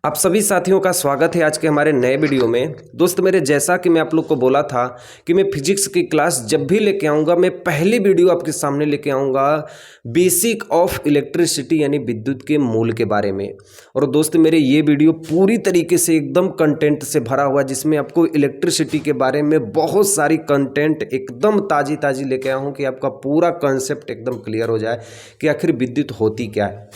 आप सभी साथियों का स्वागत है आज के हमारे नए वीडियो में। दोस्त मेरे, जैसा कि मैं आप लोग को बोला था कि मैं फिजिक्स की क्लास जब भी लेके आऊँगा, मैं पहली वीडियो आपके सामने लेके आऊँगा बेसिक ऑफ इलेक्ट्रिसिटी यानी विद्युत के मूल के बारे में। और दोस्त मेरे, ये वीडियो पूरी तरीके से एकदम कंटेंट से भरा हुआ, जिसमें आपको इलेक्ट्रिसिटी के बारे में बहुत सारी कंटेंट एकदम ताज़ी ताज़ी लेके आया हूँ कि आपका पूरा कंसेप्ट एकदम क्लियर हो जाए कि आखिर विद्युत होती क्या है।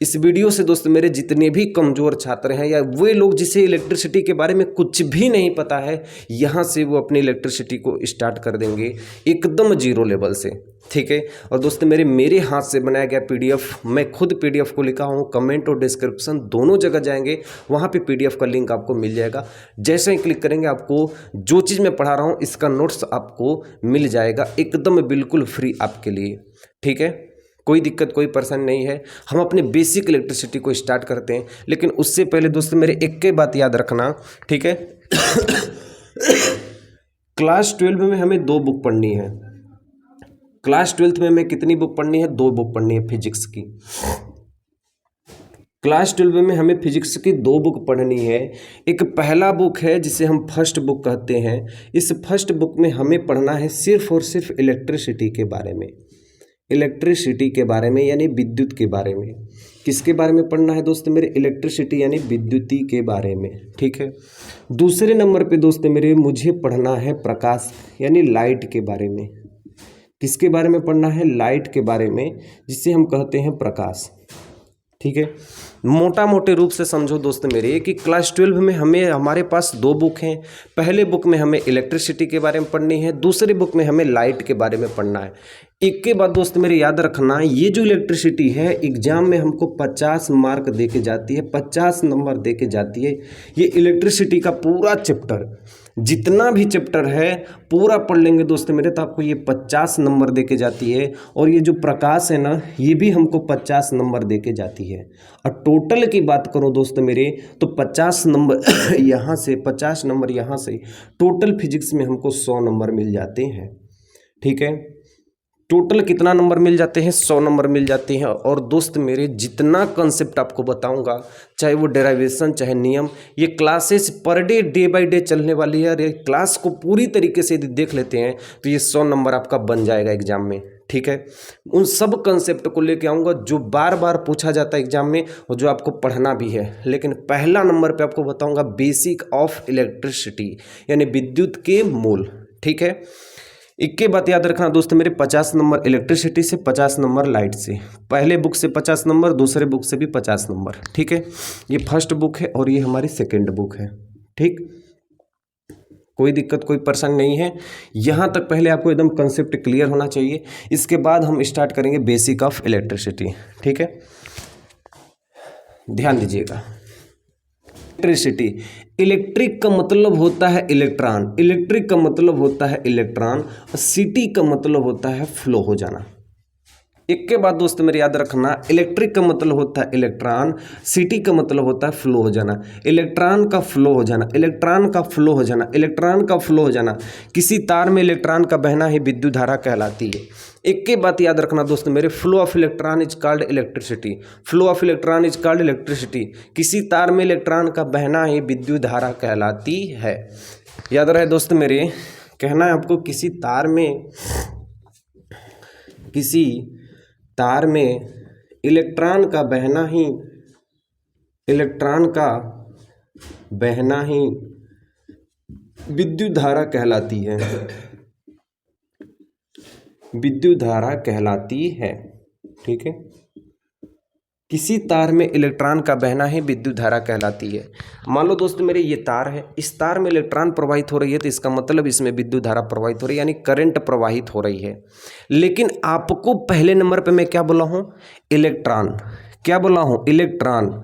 इस वीडियो से दोस्त मेरे, जितने भी कमज़ोर छात्र हैं या वे लोग जिसे इलेक्ट्रिसिटी के बारे में कुछ भी नहीं पता है, यहाँ से वो अपनी इलेक्ट्रिसिटी को स्टार्ट कर देंगे एकदम जीरो लेवल से। ठीक है। और दोस्त मेरे हाथ से बनाया गया पीडीएफ, मैं खुद पीडीएफ को लिखा हूँ, कमेंट और डिस्क्रिप्शन दोनों जगह जाएंगे, वहाँ पे पीडीएफ का लिंक आपको मिल जाएगा। जैसे ही क्लिक करेंगे, आपको जो चीज़ मैं पढ़ा रहा हूँ इसका नोट्स आपको मिल जाएगा एकदम बिल्कुल फ्री आपके लिए। ठीक है, कोई दिक्कत कोई परेशानी नहीं है। हम अपने बेसिक इलेक्ट्रिसिटी को स्टार्ट करते हैं, लेकिन उससे पहले दोस्तों मेरे एक बात याद रखना। ठीक है। क्लास 12 में हमें 2 बुक पढ़नी है। क्लास 12 में हमें कितनी बुक पढ़नी है? 2 बुक पढ़नी है फिजिक्स की। क्लास 12 में हमें फिजिक्स की 2 बुक पढ़नी है। एक पहला बुक है जिसे हम फर्स्ट बुक कहते हैं। इस फर्स्ट बुक में हमें पढ़ना है सिर्फ और सिर्फ इलेक्ट्रिसिटी के बारे में, इलेक्ट्रिसिटी के बारे में यानी विद्युत के बारे में। किसके बारे में पढ़ना है दोस्त मेरे? इलेक्ट्रिसिटी यानी विद्युती के बारे में। ठीक है। दूसरे नंबर पे दोस्त मेरे मुझे पढ़ना है प्रकाश यानी लाइट के बारे में। किसके बारे में पढ़ना है? लाइट के बारे में, जिसे हम कहते हैं प्रकाश। ठीक है। मोटा मोटे रूप से समझो दोस्त मेरे कि क्लास 12 में हमारे पास 2 बुक हैं। पहले बुक में हमें इलेक्ट्रिसिटी के बारे में पढ़नी है, दूसरे बुक में हमें लाइट के बारे में पढ़ना है। एक के बाद दोस्त मेरे याद रखना, ये जो इलेक्ट्रिसिटी है एग्जाम में हमको 50 मार्क दे के जाती है, 50 नंबर दे के जाती है। ये इलेक्ट्रिसिटी का पूरा चैप्टर, जितना भी चैप्टर है पूरा पढ़ लेंगे दोस्त मेरे तो आपको ये 50 नंबर दे के जाती है। और ये जो प्रकाश है ना, ये भी हमको 50 नंबर दे के जाती है। और टोटल की बात करो दोस्त मेरे तो 50 नंबर यहाँ से, 50 नंबर यहाँ से, टोटल फिजिक्स में हमको 100 नंबर मिल जाते हैं। ठीक है। टोटल कितना नंबर मिल जाते हैं? 100 नंबर मिल जाते हैं। और दोस्त मेरे, जितना कंसेप्ट आपको बताऊंगा, चाहे वो डेरिवेशन चाहे नियम, ये classes per day by day चलने वाली है। ये क्लास को पूरी तरीके से यदि देख लेते हैं तो ये 100 नंबर आपका बन जाएगा एग्जाम में। ठीक है। उन सब कंसेप्ट को लेके आऊँगा जो बार बार पूछा जाता है एग्जाम में और जो आपको पढ़ना भी है। लेकिन पहला नंबर पर आपको बताऊँगा बेसिक ऑफ इलेक्ट्रिसिटी यानी विद्युत के मूल। ठीक है। एक के बात याद रखना दोस्त मेरे, 50 नंबर इलेक्ट्रिसिटी से, 50 नंबर लाइट से। पहले बुक से 50 नंबर, दूसरे बुक से भी 50 नंबर। ठीक है। ये फर्स्ट बुक है और ये हमारी सेकंड बुक है। ठीक, कोई दिक्कत कोई परेशानी नहीं है। यहाँ तक पहले आपको एकदम कंसेप्ट क्लियर होना चाहिए। इसके बाद हम स्टार्ट करेंगे बेसिक ऑफ इलेक्ट्रिसिटी। ठीक है, ध्यान दीजिएगा। इलेक्ट्रिसिटी, इलेक्ट्रिक का मतलब होता है इलेक्ट्रॉन, इलेक्ट्रिक का मतलब होता है इलेक्ट्रॉन, और सिटी का मतलब होता है फ्लो हो जाना। एक के बाद दोस्त मेरे याद रखना, इलेक्ट्रिक का मतलब होता है इलेक्ट्रॉन, सिटी का मतलब होता है फ्लो हो जाना। इलेक्ट्रॉन का फ्लो हो जाना, इलेक्ट्रॉन का फ्लो हो जाना, इलेक्ट्रॉन का फ्लो हो जाना। किसी तार में इलेक्ट्रॉन का बहना ही विद्युत धारा कहलाती है। एक के बात याद रखना दोस्त मेरे, flow of electron is called electricity, flow of electron is called electricity. किसी तार में इलेक्ट्रॉन का बहना ही विद्युत धारा कहलाती है। याद रहे दोस्त मेरे, कहना है आपको, किसी तार में इलेक्ट्रॉन का बहना ही विद्युत धारा कहलाती है, विद्युत धारा कहलाती है। ठीक है। किसी तार में इलेक्ट्रॉन का बहना ही विद्युत धारा कहलाती है। मान लो दोस्त मेरे, ये तार है, इस तार में इलेक्ट्रॉन प्रवाहित हो रही है तो इसका मतलब इसमें विद्युत धारा प्रवाहित हो रही है यानी करंट प्रवाहित हो रही है। लेकिन आपको पहले नंबर पे मैं क्या बोला हूँ? इलेक्ट्रॉन। क्या बोला हूँ? इलेक्ट्रॉन।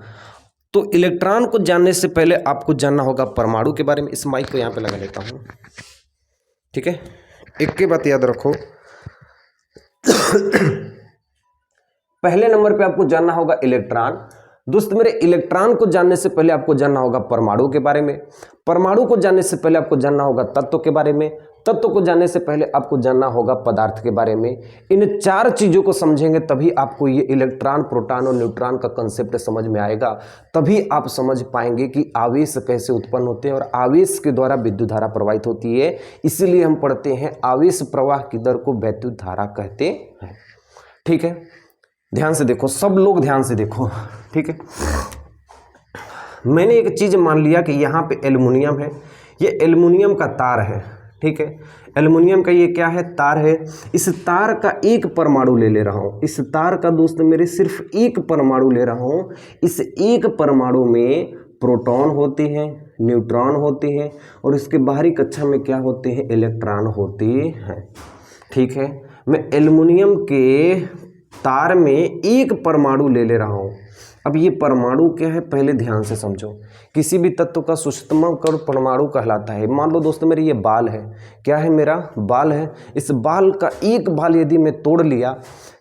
तो इलेक्ट्रॉन को जानने से पहले आपको जानना होगा परमाणु के बारे में। इस माइक को यहाँ पे लगा लेता हूँ। ठीक है। एक के बात याद रखो, पहले नंबर पे आपको जानना होगा इलेक्ट्रॉन। दोस्त मेरे, इलेक्ट्रॉन को जानने से पहले आपको जानना होगा परमाणु के बारे में। परमाणु को जानने से पहले आपको जानना होगा तत्व के बारे में। तत्व को जानने से पहले आपको जानना होगा पदार्थ के बारे में। इन 4 चीज़ों को समझेंगे तभी आपको ये इलेक्ट्रॉन, प्रोटॉन और न्यूट्रॉन का कंसेप्ट समझ में आएगा। तभी आप समझ पाएंगे कि आवेश कैसे उत्पन्न होते हैं और आवेश के द्वारा विद्युत धारा प्रवाहित होती है। इसीलिए हम पढ़ते हैं आवेश प्रवाह की दर को विद्युत धारा कहते हैं। ठीक है, ध्यान से देखो, सब लोग ध्यान से देखो। ठीक है, मैंने एक चीज़ मान लिया कि यहाँ पे एल्युमिनियम है, ये एल्युमिनियम का तार है। ठीक है, एल्युमिनियम का ये क्या है, तार है। इस तार का एक परमाणु ले रहा हूँ, इस तार का दोस्त मेरे सिर्फ एक परमाणु ले रहा हूँ। इस एक परमाणु में प्रोटॉन होते हैं, न्यूट्रॉन होते हैं और इसके बाहरी कक्षा में क्या होते हैं, इलेक्ट्रॉन होते हैं। ठीक है, मैं एल्युमिनियम के तार में एक परमाणु ले रहा हूँ। अब ये परमाणु क्या है, पहले ध्यान से समझो। किसी भी तत्व का सूक्ष्मतम कण परमाणु कहलाता है। मान लो दोस्तों मेरी ये बाल है, क्या है, मेरा बाल है। इस बाल का एक बाल यदि मैं तोड़ लिया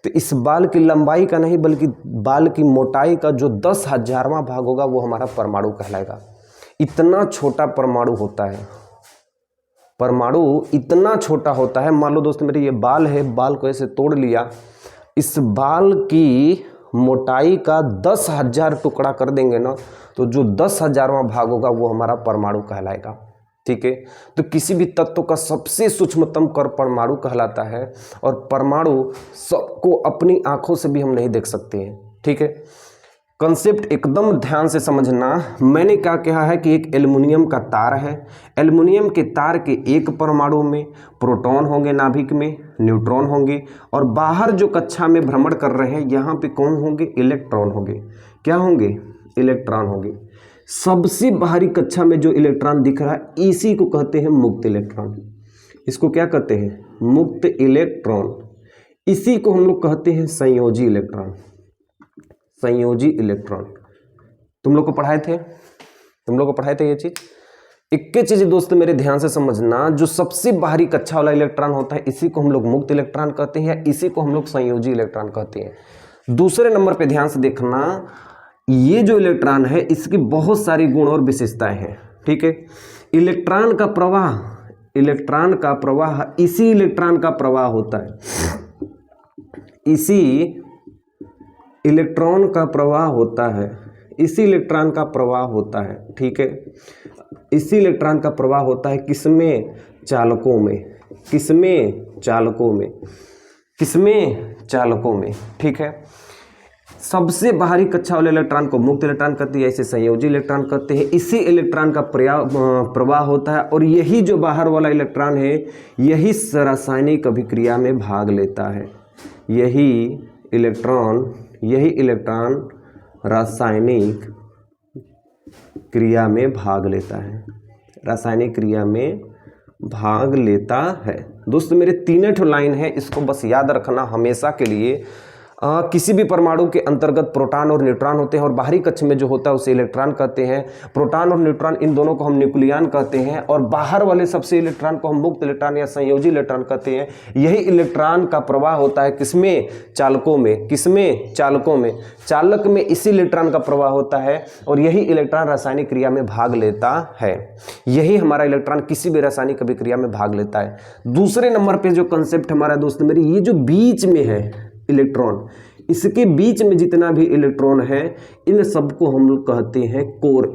तो इस बाल की लंबाई का नहीं बल्कि बाल की मोटाई का जो 10,000वां भाग होगा वो हमारा परमाणु कहलाएगा। इतना छोटा परमाणु होता है, परमाणु इतना छोटा होता है। मान लो दोस्तों मेरे ये बाल है, बाल को ऐसे तोड़ लिया, इस बाल की मोटाई का 10,000 टुकड़ा कर देंगे ना, तो जो 10,000वां भाग होगा वो हमारा परमाणु कहलाएगा। ठीक है, तो किसी भी तत्व का सबसे सूक्ष्मतम कण परमाणु कहलाता है और परमाणु सबको अपनी आंखों से भी हम नहीं देख सकते हैं। ठीक है, कंसेप्ट एकदम ध्यान से समझना। मैंने क्या कहा है कि एक एल्युमिनियम का तार है, एल्युमिनियम के तार के एक परमाणु में प्रोटॉन होंगे, नाभिक में न्यूट्रॉन होंगे और बाहर जो कक्षा में भ्रमण कर रहे हैं यहाँ पे कौन होंगे, इलेक्ट्रॉन होंगे। क्या होंगे, इलेक्ट्रॉन होंगे। सबसे बाहरी कक्षा में जो इलेक्ट्रॉन दिख रहा है इसी को कहते हैं मुक्त इलेक्ट्रॉन। इसको क्या कहते हैं, मुक्त इलेक्ट्रॉन। इसी को हम लोग कहते हैं संयोजी इलेक्ट्रॉन, संयोजी इलेक्ट्रॉन। तुम लोग को पढ़ाए थे ये चीज। एक चीज दोस्त मेरे ध्यान से समझना, जो सबसे बाहरी कक्षा वाला इलेक्ट्रॉन होता है इसी को हम लोग मुक्त इलेक्ट्रॉन कहते हैं, इसी को हम लोग संयोजी इलेक्ट्रॉन कहते हैं। दूसरे नंबर पे ध्यान से देखना, ये जो इलेक्ट्रॉन है इसकी बहुत सारी गुण और विशेषताएं हैं। ठीक है, इलेक्ट्रॉन का प्रवाह इसी इलेक्ट्रॉन का प्रवाह होता है, इसी इलेक्ट्रॉन का प्रवाह होता है, इसी इलेक्ट्रॉन का प्रवाह होता है। ठीक है, इसी इलेक्ट्रॉन का प्रवाह होता है किसमें, चालकों में, किसमें, चालकों में, किसमें, चालकों में। ठीक है, सबसे बाहरी कक्षा वाले इलेक्ट्रॉन को मुक्त इलेक्ट्रॉन कहते हैं, इसे संयोजी इलेक्ट्रॉन कहते हैं। इसी इलेक्ट्रॉन का प्रवाह होता है और यही जो बाहर वाला इलेक्ट्रॉन है यही रासायनिक अभिक्रिया में भाग लेता है। यही इलेक्ट्रॉन रासायनिक क्रिया में भाग लेता है, रासायनिक क्रिया में भाग लेता है। दोस्तों मेरे 3 लाइन है, इसको बस याद रखना हमेशा के लिए। किसी भी परमाणु के अंतर्गत प्रोटॉन और न्यूट्रॉन होते हैं और बाहरी कक्ष में जो होता है उसे इलेक्ट्रॉन कहते हैं। प्रोटॉन और न्यूट्रॉन इन दोनों को हम न्यूक्लियन कहते हैं और बाहर वाले सबसे इलेक्ट्रॉन को हम मुक्त इलेक्ट्रॉन या संयोजी इलेक्ट्रॉन कहते हैं। यही इलेक्ट्रॉन का प्रवाह होता है किसमें, चालकों में, किसमें, चालकों में। चालक में इसी इलेक्ट्रॉन का प्रवाह होता है और यही इलेक्ट्रॉन रासायनिक क्रिया में भाग लेता है। यही हमारा इलेक्ट्रॉन किसी भी रासायनिक अभिक्रिया में भाग लेता है। दूसरे नंबर पे जो कंसेप्ट हमारा दोस्त मेरी, ये जो बीच में है इलेक्ट्रॉन, इसके बीच में जितना भी इलेक्ट्रॉन है इन सबको हम लोग कहते हैं कोर।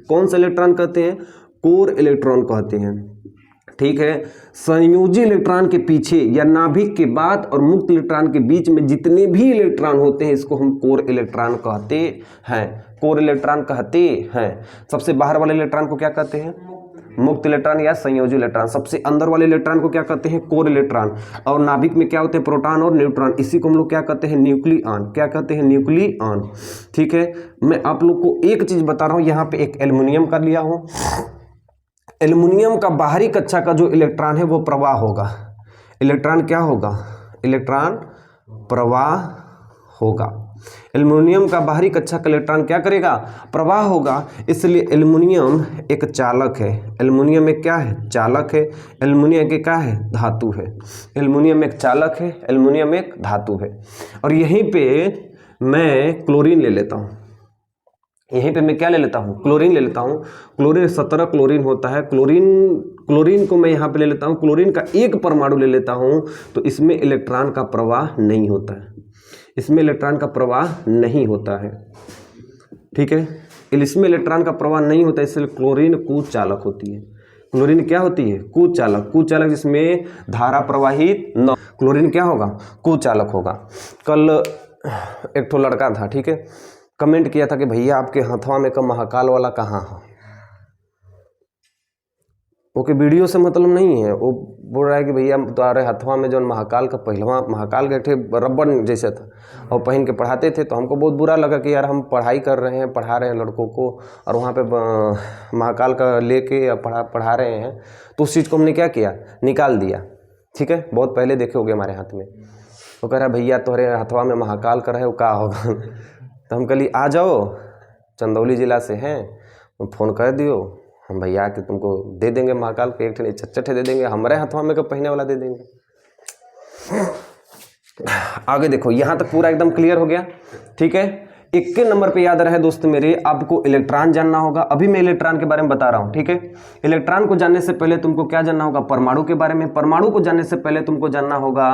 कौन सा इलेक्ट्रॉन कहते हैं, कोर इलेक्ट्रॉन कहते हैं। ठीक है, संयोजी इलेक्ट्रॉन के पीछे या नाभिक के बाद और मुक्त इलेक्ट्रॉन के बीच में जितने भी इलेक्ट्रॉन होते हैं इसको हम कोर इलेक्ट्रॉन कहते हैं, कोर इलेक्ट्रॉन कहते हैं। सबसे बाहर वाले इलेक्ट्रॉन को क्या कहते हैं, मुक्त इलेक्ट्रॉन या संयोजी इलेक्ट्रॉन। सबसे अंदर वाले इलेक्ट्रॉन को क्या कहते हैं, कोर इलेक्ट्रॉन। और नाभिक में क्या होते हैं, प्रोटॉन और न्यूट्रॉन, इसी को हम लोग क्या कहते हैं, न्यूक्लियॉन। क्या कहते हैं, न्यूक्लियॉन। ठीक है, मैं आप लोग को एक चीज बता रहा हूं, यहाँ पे एक एल्युमिनियम का लिया हूं। एल्युमिनियम का बाहरी कक्षा का जो इलेक्ट्रॉन है वो प्रवाह होगा। इलेक्ट्रॉन क्या होगा, इलेक्ट्रॉन प्रवाह होगा। एल्युमिनियम का बाहरी कक्षा का इलेक्ट्रॉन क्या करेगा, प्रवाह होगा। इसलिए एल्युमिनियम एक चालक है। एल्युमिनियम एक क्या है, चालक है। एल्युमिनियम के क्या है, धातु है। एल्युमिनियम एक चालक है, एल्युमिनियम एक धातु है। और यहीं पे मैं क्लोरीन ले लेता हूँ। यहीं पे मैं क्या ले लेता हूँ, क्लोरीन ले लेता हूँ। क्लोरीन 17 क्लोरीन होता है। क्लोरीन को मैं यहाँ पे ले लेता हूँ, क्लोरीन का एक परमाणु ले लेता हूँ, तो इसमें इलेक्ट्रॉन का प्रवाह नहीं होता है, इसमें इलेक्ट्रॉन का प्रवाह नहीं होता है, ठीक है। इसमें इलेक्ट्रॉन का प्रवाह नहीं होता, इसलिए क्लोरीन कुचालक होती है। क्लोरीन क्या होती है? कुचालक। कुचालक जिसमें धारा प्रवाहित न, क्लोरीन क्या होगा? कुचालक होगा। कल एक तो लड़का था, ठीक है, कमेंट किया था कि भैया आपके हथवा में का महाकाल वाला कहाँ है। ओके, वीडियो से मतलब नहीं है, वो बोल रहा है कि भैया तुम्हारे हथवा में जो महाकाल का पहलवा, महाकाल के थे रबड़ जैसे था और पहन के पढ़ाते थे, तो हमको बहुत बुरा लगा कि यार हम पढ़ाई कर रहे हैं, पढ़ा रहे हैं लड़कों को, और वहाँ पे महाकाल का लेके पढ़ा रहे हैं, तो उस चीज़ को हमने क्या किया, निकाल दिया, ठीक है। बहुत पहले देखे होगे हमारे हाथ में। वो कह रहा भैया तुम्हारे हथवा में महाकाल का है, वो क्या होगा। तो हम कह आ जाओ, चंदौली जिला से हैं, फ़ोन कर दियो, हम भैया के तुमको दे देंगे महाकाल के, एक ठे चच्चठे दे देंगे, हमारे हथवा में का पहने वाला दे देंगे। आगे देखो, यहाँ तक पूरा एकदम क्लियर हो गया, ठीक है। 21 नंबर पे याद रहे दोस्त मेरे, आपको इलेक्ट्रॉन जानना होगा। अभी मैं इलेक्ट्रॉन के बारे में बता रहा हूँ, ठीक है। इलेक्ट्रॉन को जानने से पहले तुमको क्या जानना होगा? परमाणु के बारे में। परमाणु को जानने से पहले तुमको जानना होगा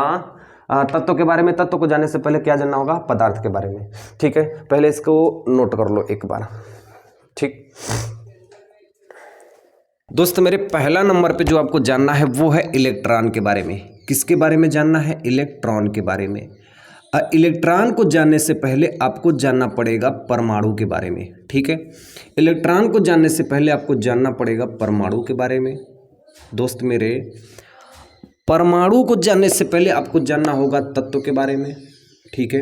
तत्व के बारे में। तत्व को जानने से पहले क्या जानना होगा? पदार्थ के बारे में, ठीक है। पहले इसको नोट कर लो एक बार, ठीक। दोस्त मेरे पहला नंबर पे जो आपको जानना है वो है इलेक्ट्रॉन के बारे में। किसके बारे में जानना है? इलेक्ट्रॉन के बारे में। इलेक्ट्रॉन को जानने से पहले आपको जानना पड़ेगा परमाणु के बारे में, ठीक है। इलेक्ट्रॉन को जानने से पहले आपको जानना पड़ेगा परमाणु के बारे में। दोस्त मेरे, परमाणु को जानने से पहले आपको जानना होगा तत्व के बारे में, ठीक है,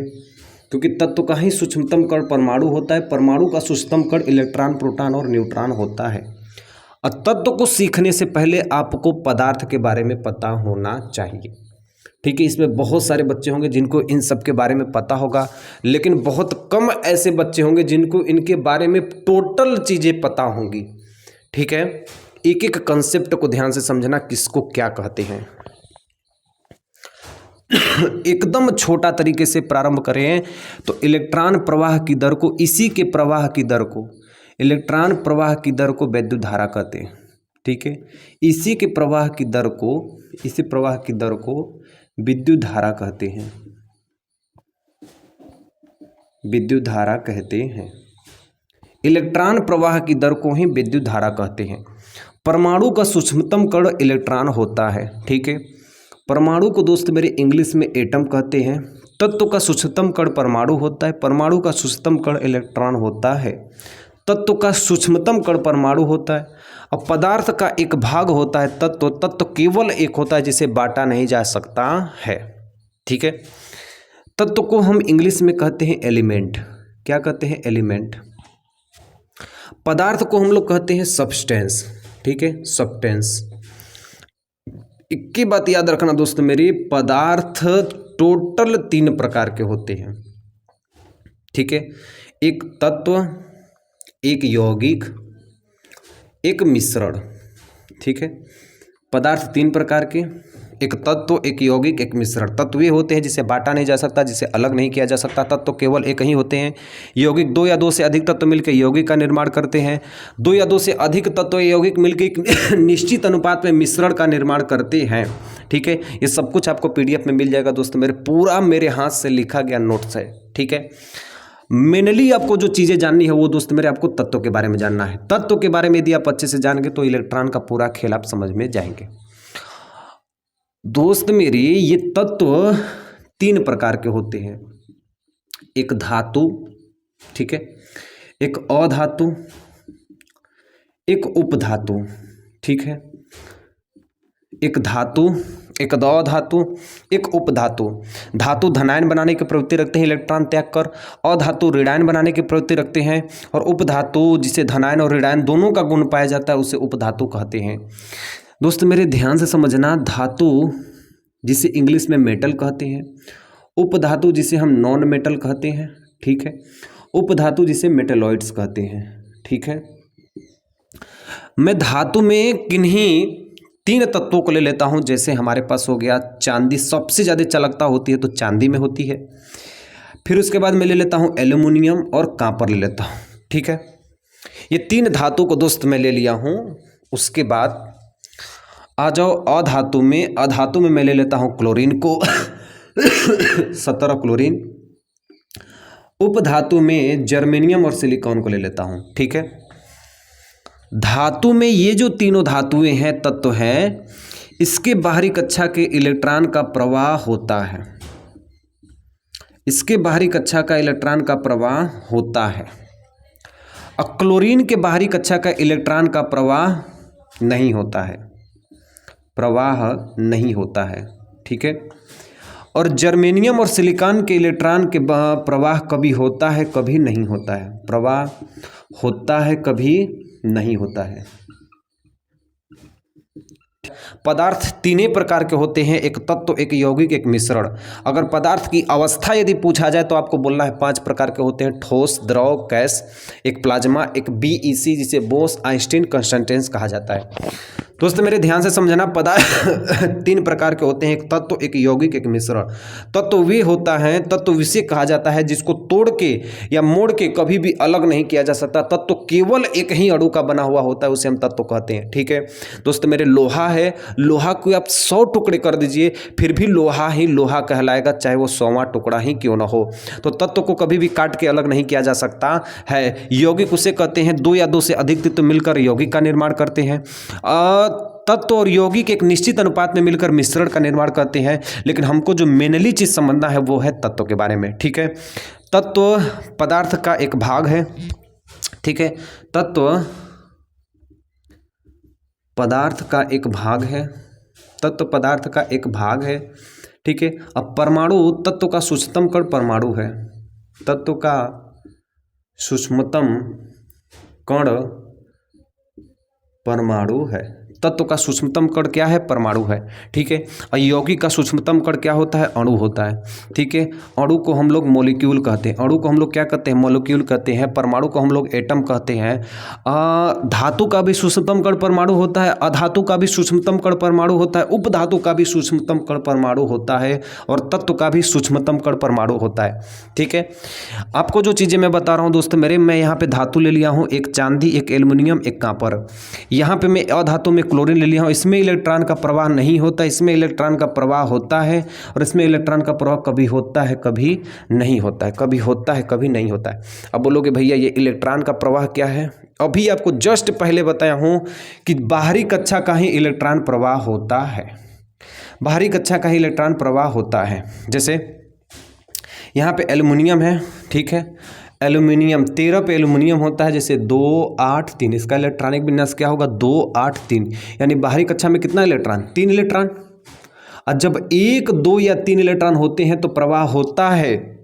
क्योंकि तत्व का ही सूक्ष्मतम कण परमाणु होता है। परमाणु का सूक्ष्मतम कण इलेक्ट्रॉन, प्रोटॉन और न्यूट्रॉन होता है। और तत्व को सीखने से पहले आपको पदार्थ के बारे में पता होना चाहिए, ठीक है। इसमें बहुत सारे बच्चे होंगे जिनको इन सब के बारे में पता होगा, लेकिन बहुत कम ऐसे बच्चे होंगे जिनको इनके बारे में टोटल चीज़ें पता होंगी, ठीक है। एक एक कंसेप्ट को ध्यान से समझना, किसको क्या कहते हैं। एकदम छोटा तरीके से प्रारंभ करें तो इलेक्ट्रॉन प्रवाह की दर को, इसी के प्रवाह की दर को, इलेक्ट्रॉन प्रवाह की दर को विद्युत धारा कहते हैं, ठीक है। इसी के प्रवाह की दर को, इसी प्रवाह की दर को विद्युत धारा कहते हैं, विद्युत धारा कहते हैं। इलेक्ट्रॉन प्रवाह की दर को ही विद्युत धारा कहते हैं। परमाणु का सूक्ष्मतम कण इलेक्ट्रॉन होता है, ठीक है। परमाणु को दोस्त मेरे इंग्लिश में एटम कहते हैं। तत्व का सूक्ष्मतम कण परमाणु होता है। परमाणु का सूक्ष्मतम कण इलेक्ट्रॉन होता है। तत्व का सूक्ष्मतम कण परमाणु होता है। और पदार्थ का एक भाग होता है तत्व। तत्व केवल एक होता है जिसे बांटा नहीं जा सकता है, ठीक है। तत्व को हम इंग्लिश में कहते हैं एलिमेंट। क्या कहते हैं? एलिमेंट। पदार्थ को हम लोग कहते हैं सब्सटेंस, ठीक है, सब्सटेंस। एक ही बात याद रखना दोस्त मेरी, पदार्थ टोटल 3 प्रकार के होते हैं, ठीक है। एक तत्व, एक यौगिक, एक मिश्रण, ठीक है। पदार्थ 3 प्रकार के, एक तत्व, एक यौगिक, एक मिश्रण। तत्व वे होते हैं जिसे बांटा नहीं जा सकता, जिसे अलग नहीं किया जा सकता। तत्व केवल एक ही होते हैं। यौगिक 2 या 2 से अधिक तत्व मिलकर यौगिक का निर्माण करते हैं। 2 या 2 से अधिक तत्व यौगिक मिलकर एक निश्चित अनुपात में मिश्रण का निर्माण करते हैं, ठीक है। ये सब कुछ आपको PDF में मिल जाएगा दोस्त मेरे, पूरा मेरे हाथ से लिखा गया नोट्स है, ठीक है। मेनली आपको जो चीज़ें जाननी है वो दोस्त मेरे, आपको तत्व के बारे में जानना है। तत्व के बारे में यदि आप अच्छे से जानेंगे तो इलेक्ट्रॉन का पूरा खेल आप समझ में जाएंगे। दोस्त मेरी, ये तत्व 3 प्रकार के होते हैं। एक धातु, ठीक है, एक अधातु, एक उपधातु, ठीक है। एक धातु, एक अधातु, एक उपधातु। धातु धनायन बनाने की प्रवृत्ति रखते हैं इलेक्ट्रॉन त्याग कर। अधातु ऋणायन बनाने की प्रवृत्ति रखते हैं। और उपधातु जिसे धनायन और ऋणायन दोनों का गुण पाया जाता है उसे उपधातु कहते हैं। दोस्त मेरे ध्यान से समझना, धातु जिसे इंग्लिश में मेटल कहते हैं, उपधातु जिसे हम नॉन मेटल कहते हैं, ठीक है, उपधातु जिसे मेटेलॉइड्स कहते हैं, ठीक है। मैं धातु में किन्हीं 3 तत्वों को ले लेता हूं, जैसे हमारे पास हो गया चांदी, सबसे ज़्यादा चलकता होती है तो चांदी में होती है। फिर उसके बाद मैं ले लेता हूं एल्युमिनियम और कॉपर ले लेता हूं। ठीक है, ये 3 धातु को दोस्त मैं ले लिया हूँ। उसके बाद आ जाओ अधातु में। अधातु में मैं ले लेता हूँ क्लोरीन को 17 क्लोरीन। उपधातु में जर्मेनियम और सिलिकॉन को ले लेता हूँ। ठीक है, धातु में ये जो तीनों धातुएं हैं, तत्व हैं, इसके बाहरी कक्षा के इलेक्ट्रॉन का प्रवाह होता है। इसके बाहरी कक्षा का इलेक्ट्रॉन का प्रवाह होता है। और क्लोरीन के बाहरी कक्षा का इलेक्ट्रॉन का प्रवाह नहीं होता है, प्रवाह नहीं होता है। ठीक है, और जर्मेनियम और सिलिकॉन के इलेक्ट्रॉन के प्रवाह कभी होता है, कभी नहीं होता है। प्रवाह होता है, कभी नहीं होता है। पदार्थ 3 प्रकार के होते हैं, एक तत्व, एक यौगिक, एक मिश्रण। अगर पदार्थ की अवस्था यदि पूछा जाए तो आपको बोलना है 5 प्रकार के होते हैं, ठोस, द्रव, गैस, एक प्लाज्मा, एक बीईसी जिसे बोस-आइंस्टीन कंस्टेंटेंस कहा जाता है। दोस्तों मेरे ध्यान से समझना, पदार्थ 3 प्रकार के होते हैं, एक तत्व, एक यौगिक, एक मिश्रण। तत्व वे होता है, तत्व विषय कहा जाता है जिसको तोड़ के या मोड़ के कभी भी अलग नहीं किया जा सकता। तत्व केवल एक ही अणु का बना हुआ होता है, उसे हम तत्व कहते हैं। ठीक है दोस्तों मेरे, लोहा है, लोहा को आप 100 टुकड़े कर दीजिए फिर भी लोहा ही लोहा कहलाएगा, चाहे वो 100वां टुकड़ा ही क्यों ना हो। तो तत्व को कभी भी काट के अलग नहीं किया जा सकता है। यौगिक उसे कहते हैं 2 या 2 से अधिक तत्व मिलकर यौगिक का निर्माण करते हैं। तत्व और यौगिक एक निश्चित अनुपात में मिलकर मिश्रण का निर्माण करते हैं। लेकिन हमको जो मेनली चीज समझना है वो है तत्व के बारे में। ठीक है, तत्व पदार्थ का एक भाग है। ठीक है, तत्व पदार्थ का एक भाग है, तत्व पदार्थ का एक भाग है। ठीक है, अब परमाणु तत्व का सूक्ष्मतम कण परमाणु है। तत्व का सूक्ष्मतम कण परमाणु है। तत्व का सूक्ष्मतम कण क्या है? परमाणु है। ठीक है, और यौगिक का सूक्ष्मतम कण क्या होता है? अणु होता है। ठीक है, अणु को हम लोग मॉलिक्यूल कहते हैं, अणु को हम लोग क्या कहते हैं? मॉलिक्यूल कहते हैं। परमाणु को हम लोग एटम कहते हैं। धातु का भी सूक्ष्मतम कण परमाणु होता है, अधातु का भी सूक्ष्मतम कण परमाणु होता है, उपधातु का भी सूक्ष्मतम कण परमाणु होता है, और तत्व का भी सूक्ष्मतम कण परमाणु होता है। ठीक है, आपको जो चीज़ें मैं बता रहा हूँ दोस्त मेरे, मैं यहाँ पे धातु ले लिया हूँ, एक चांदी, एक एल्युमिनियम, एक कॉपर। यहाँ पे मैं अधातु में क्लोरीन ले लिया हूँ। इसमें इलेक्ट्रॉन का प्रवाह नहीं होता, इसमें इलेक्ट्रॉन का प्रवाह होता है, और इसमें इलेक्ट्रॉन का प्रवाह कभी होता है, कभी नहीं होता है, कभी होता है, कभी नहीं होता है। अब बोलोगे भैया ये इलेक्ट्रॉन का प्रवाह क्या है? अभी आपको जस्ट पहले बताया हूँ कि बाहरी कक्षा का ही इलेक्ट्रॉन प्रवाह होता है, बाहरी कक्षा का ही इलेक्ट्रॉन प्रवाह होता है। जैसे यहाँ पे एल्युमिनियम है। ठीक है, एल्युमिनियम 13 पे एल्युमिनियम होता है, जैसे 2 8 3, इसका इलेक्ट्रॉनिक विन्यास क्या होगा? 2 8 3, यानी बाहरी कक्षा में कितना इलेक्ट्रॉन? 3 इलेक्ट्रॉन। और जब 1 2 या 3 इलेक्ट्रॉन होते हैं तो प्रवाह होता है।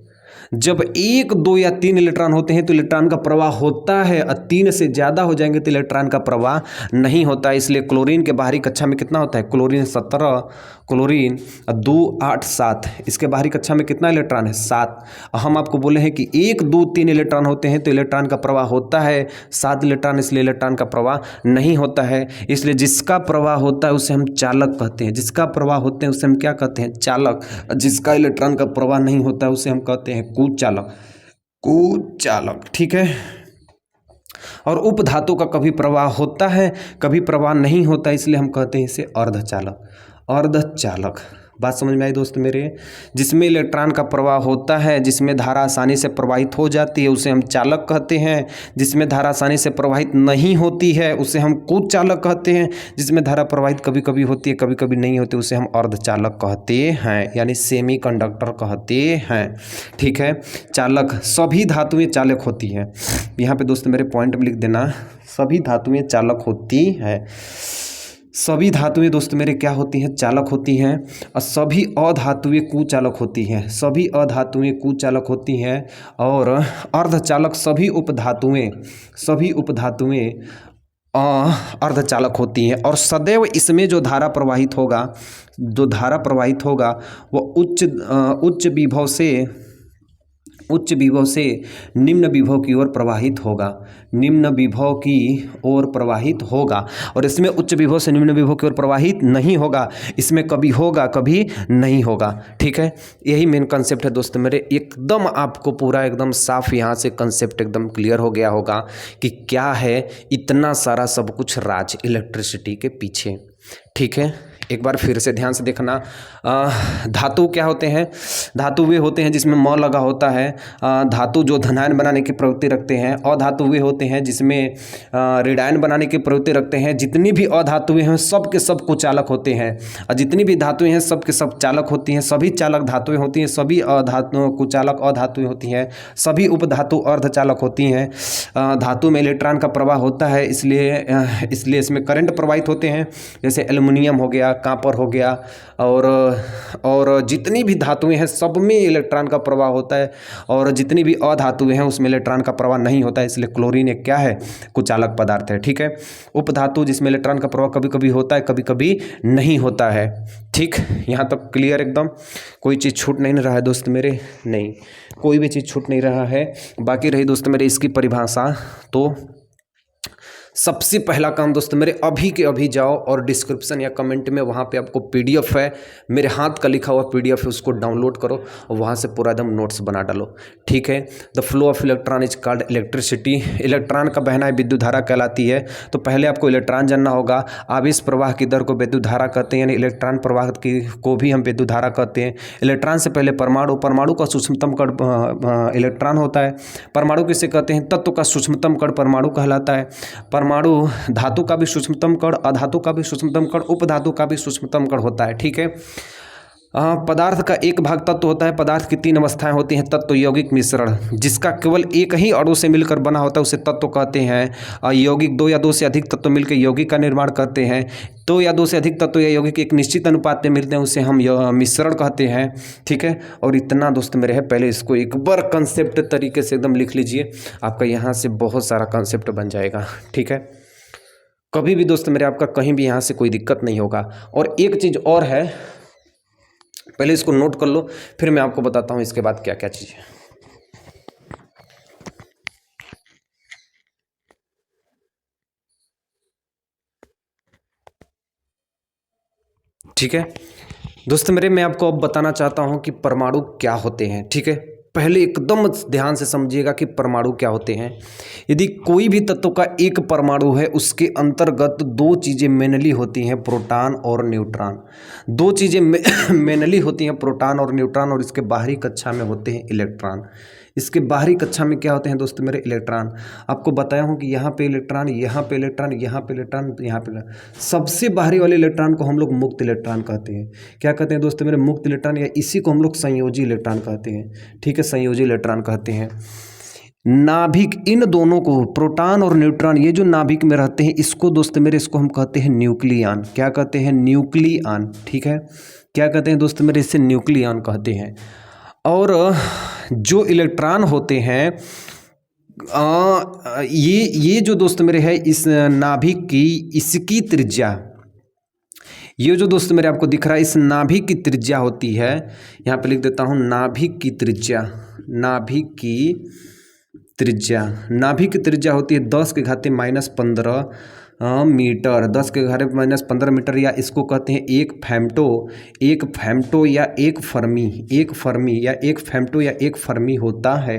जब 1 2 या 3 इलेक्ट्रॉन होते हैं तो इलेक्ट्रॉन का प्रवाह होता है, और 3 से ज़्यादा हो जाएंगे तो इलेक्ट्रॉन का प्रवाह नहीं होता। इसलिए क्लोरीन के बाहरी कक्षा में कितना होता है? क्लोरीन 17, क्लोरीन 2 8 7, इसके बाहरी कक्षा में कितना इलेक्ट्रॉन है? 7। हम आपको बोले हैं कि 1 2 3 इलेक्ट्रॉन होते हैं तो इलेक्ट्रॉन का प्रवाह होता है, 7 इलेक्ट्रॉन, इसलिए इलेक्ट्रॉन का प्रवाह नहीं होता है। इसलिए जिसका प्रवाह होता है उसे हम चालक कहते हैं, जिसका प्रवाह होते हैं उसे हम क्या कहते हैं? चालक। जिसका इलेक्ट्रॉन का प्रवाह नहीं होता है उसे हम कहते हैं कुचालक, कुचालक। ठीक है, और उपधातु का कभी प्रवाह होता है, कभी प्रवाह नहीं होता, इसलिए हम कहते हैं इसे अर्धचालक, अर्धचालक। बात समझ में आई दोस्त मेरे? जिसमें इलेक्ट्रॉन का प्रवाह होता है, जिसमें धारा आसानी से प्रवाहित हो जाती है उसे हम चालक कहते हैं। जिसमें धारा आसानी से प्रवाहित नहीं होती है उसे हम कुचालक कहते हैं। जिसमें धारा प्रवाहित कभी कभी होती है, कभी कभी नहीं होती, उसे हम अर्धचालक कहते हैं, यानी सेमी कंडक्टर कहते हैं। ठीक है, चालक, सभी धातुएं चालक होती हैं। यहाँ पे दोस्त मेरे पॉइंट में लिख देना, सभी धातुएं चालक होती हैं। सभी धातुएं दोस्त मेरे क्या होती हैं? चालक होती हैं। और सभी अधातुएं कुचालक होती हैं, सभी अधातुएं कुचालक होती हैं। और अर्धचालक सभी उपधातुएं अर्धचालक होती हैं। और सदैव इसमें जो धारा प्रवाहित होगा, वो उच्च विभव से उच्च विभव से निम्न विभव की ओर प्रवाहित होगा, निम्न विभव की ओर प्रवाहित होगा। और इसमें उच्च विभव से निम्न विभव की ओर प्रवाहित नहीं होगा, इसमें कभी होगा कभी नहीं होगा। ठीक है, यही मेन कंसेप्ट है दोस्त मेरे। एकदम आपको पूरा एकदम साफ यहाँ से कंसेप्ट एकदम क्लियर हो गया होगा कि क्या है इतना सारा सब कुछ राज इलेक्ट्रिसिटी के पीछे। ठीक है, एक बार फिर से ध्यान से देखना। धातु क्या होते हैं? धातु वे होते हैं जिसमें म लगा होता है। धातु जो धनायन बनाने की प्रवृत्ति रखते हैं। अधातु वे होते हैं जिसमें ऋणायन बनाने की प्रवृत्ति रखते हैं। जितनी भी अधातुएं हैं सब के सब कुचालक होते हैं, और जितनी भी धातुएं हैं सब के सब चालक होती हैं। सभी चालक धातुएं होती हैं, सभी कुचालक अधातुएं होती हैं, सभी उपधातु अर्धचालक होती हैं। धातु में इलेक्ट्रॉन का प्रवाह होता है, इसलिए इसमें करंट प्रवाहित होते हैं। जैसे एल्युमिनियम हो गया, कॉपर हो गया, और जितनी भी धातुएं हैं सब में इलेक्ट्रॉन का प्रवाह होता है, और जितनी भी अधातुएं हैं उसमें इलेक्ट्रॉन का प्रवाह नहीं होता है। इसलिए क्लोरीन एक क्या है? कुचालक पदार्थ है। ठीक है, उपधातु जिसमें इलेक्ट्रॉन का प्रवाह कभी कभी होता है, कभी कभी नहीं होता है। ठीक, यहाँ तक क्लियर एकदम? कोई चीज़ छूट नहीं रहा है दोस्त मेरे? नहीं, कोई भी चीज़ छूट नहीं रहा है। बाकी रही दोस्त मेरे इसकी परिभाषा, तो सबसे पहला काम दोस्त मेरे अभी के अभी जाओ और डिस्क्रिप्शन या कमेंट में वहाँ पे आपको पीडीएफ है, मेरे हाथ का लिखा हुआ पीडीएफ है, उसको डाउनलोड करो और वहाँ से पूरा एकदम नोट्स बना डालो। ठीक है, the flow of electron is called electricity. Electron का बहना विद्युत धारा कहलाती है। तो पहले आपको इलेक्ट्रॉन जानना होगा। आवेश प्रवाह की दर को विद्युत धारा कहते हैं, यानी इलेक्ट्रॉन प्रवाह को भी हम विद्युत धारा कहते हैं। इलेक्ट्रॉन से पहले परमाणु का सूक्ष्मतम कण इलेक्ट्रॉन होता है। परमाणु किसे कहते हैं? तत्व का सूक्ष्मतम कण परमाणु कहलाता है। परमाणु धातु का भी सूक्ष्मतम कण, अधातु का भी सूक्ष्मतम कण, उपधातु का भी सूक्ष्मतम कण होता है। ठीक है, पदार्थ का एक भाग तत्व होता है। पदार्थ की 3 अवस्थाएं होती हैं। तत्व यौगिक मिश्रण, जिसका केवल एक ही अणु से मिलकर बना होता है उसे तत्व कहते हैं। यौगिक 2 या 2 से अधिक तत्व मिलकर यौगिक का निर्माण करते हैं। 2 या 2 से अधिक तत्व या यौगिक एक निश्चित अनुपात में मिलते हैं, उसे हम मिश्रण कहते हैं। ठीक है, और इतना दोस्त मेरे है, पहले इसको एक बार कंसेप्ट तरीके से एकदम लिख लीजिए, आपका यहाँ से बहुत सारा कंसेप्ट बन जाएगा। ठीक है, कभी भी दोस्त मेरे आपका कहीं भी यहाँ से कोई दिक्कत नहीं होगा। और एक चीज़ और है, पहले इसको नोट कर लो, फिर मैं आपको बताता हूँ इसके बाद क्या क्या चीज़ है। ठीक है दोस्त मेरे, मैं आपको अब बताना चाहता हूँ कि परमाणु क्या होते हैं। ठीक है, पहले एकदम ध्यान से समझिएगा कि परमाणु क्या होते हैं। यदि कोई भी तत्व का एक परमाणु है, उसके अंतर्गत 2 चीज़ें मेनली होती हैं, प्रोटॉन और न्यूट्रॉन। 2 चीज़ें मेनली होती हैं, प्रोटॉन और न्यूट्रॉन, और इसके बाहरी कक्षा में होते हैं इलेक्ट्रॉन। इसके बाहरी कक्षा में क्या होते हैं दोस्त मेरे? इलेक्ट्रॉन। आपको बताया हूँ कि यहाँ पे इलेक्ट्रॉन, यहाँ पे इलेक्ट्रॉन, यहाँ पे इलेक्ट्रॉन, यहाँ पे सबसे बाहरी वाले इलेक्ट्रॉन को हम लोग मुक्त इलेक्ट्रॉन कहते हैं। क्या कहते हैं दोस्त मेरे? मुक्त इलेक्ट्रॉन, या इसी को हम लोग संयोजी इलेक्ट्रॉन कहते हैं। ठीक है, संयोजी इलेक्ट्रॉन कहते हैं। नाभिक, इन दोनों को, प्रोटॉन और न्यूट्रॉन, ये जो नाभिक में रहते हैं, इसको दोस्त मेरे, इसको हम कहते हैं न्यूक्लियन। क्या कहते हैं? न्यूक्लियन। ठीक है, क्या कहते हैं दोस्त मेरे? इससे न्यूक्लियन कहते हैं। और जो इलेक्ट्रॉन होते हैं, ये जो दोस्त मेरे है, इस नाभिक की, इसकी त्रिज्या, ये जो दोस्त मेरे आपको दिख रहा है, इस नाभिक की त्रिज्या होती है, यहाँ पे लिख देता हूँ, नाभिक की त्रिज्या, नाभिक की त्रिज्या, नाभिक की त्रिज्या होती है 10⁻⁻15 मीटर, 10⁻⁻15 मीटर, या इसको कहते हैं 1 फेम्टो, 1 फेम्टो या 1 फर्मी, 1 फर्मी या 1 फेम्टो या 1 फर्मी होता है।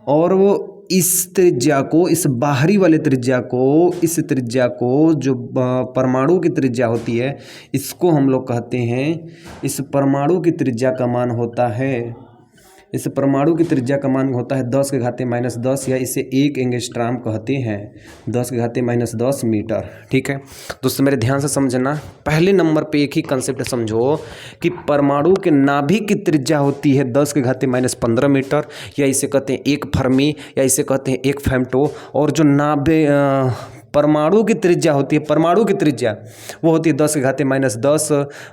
और वो इस त्रिज्या को, इस बाहरी वाले त्रिज्या को, इस त्रिज्या को, जो परमाणु की त्रिज्या होती है, इसको हम लोग कहते हैं, इस परमाणु की त्रिज्या का मान होता है, इस परमाणु की त्रिज्या का मान होता है 10⁻⁻10, या इसे 1 एंगस्ट्रॉम कहते हैं, 10⁻⁻10 मीटर। ठीक है दोस्तों, मेरे ध्यान से समझना। पहले नंबर पे एक ही कंसेप्ट समझो कि परमाणु के नाभिक की त्रिज्या होती है 10⁻⁻15 मीटर, या इसे कहते हैं 1 फर्मी, या इसे कहते हैं 1 फेम्टो। और जो परमाणु की त्रिज्या होती है, परमाणु की त्रिज्या वो होती है 10⁻⁻10,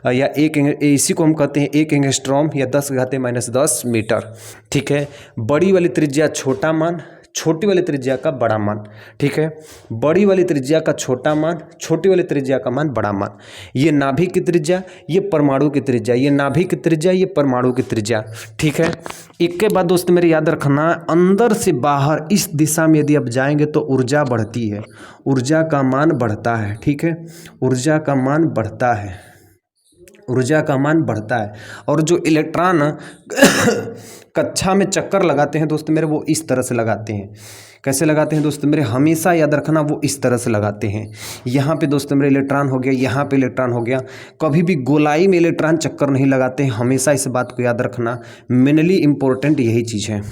या 1, इसी को हम कहते हैं 1 एंगस्ट्रॉम, या 10⁻⁻10 मीटर। ठीक है, बड़ी वाली त्रिज्या छोटा मान, छोटी वाली त्रिज्या का बड़ा मान, ठीक है, बड़ी वाली त्रिज्या का छोटा मान, छोटी वाली त्रिज्या का मान बड़ा मान। ये नाभिक की त्रिज्या, ये परमाणु की त्रिज्या, ये नाभिक की त्रिज्या, ये परमाणु की त्रिज्या, ठीक है। एक के बाद दोस्त मेरे याद रखना, अंदर से बाहर इस दिशा में यदि आप जाएंगे तो ऊर्जा बढ़ती है, ऊर्जा का मान बढ़ता है, ठीक है, ऊर्जा का मान बढ़ता है, ऊर्जा का मान बढ़ता है। और जो इलेक्ट्रॉन कक्षा में चक्कर लगाते हैं दोस्त मेरे, वो इस तरह से लगाते हैं। कैसे लगाते हैं दोस्त मेरे, हमेशा याद रखना, वो इस तरह से लगाते हैं। यहाँ पे दोस्त मेरे इलेक्ट्रॉन हो गया, यहाँ पे इलेक्ट्रॉन हो गया, कभी भी गोलाई में इलेक्ट्रॉन चक्कर नहीं लगाते हैं, हमेशा इस बात को याद रखना। मेनली इम्पोर्टेंट यही चीज़ है।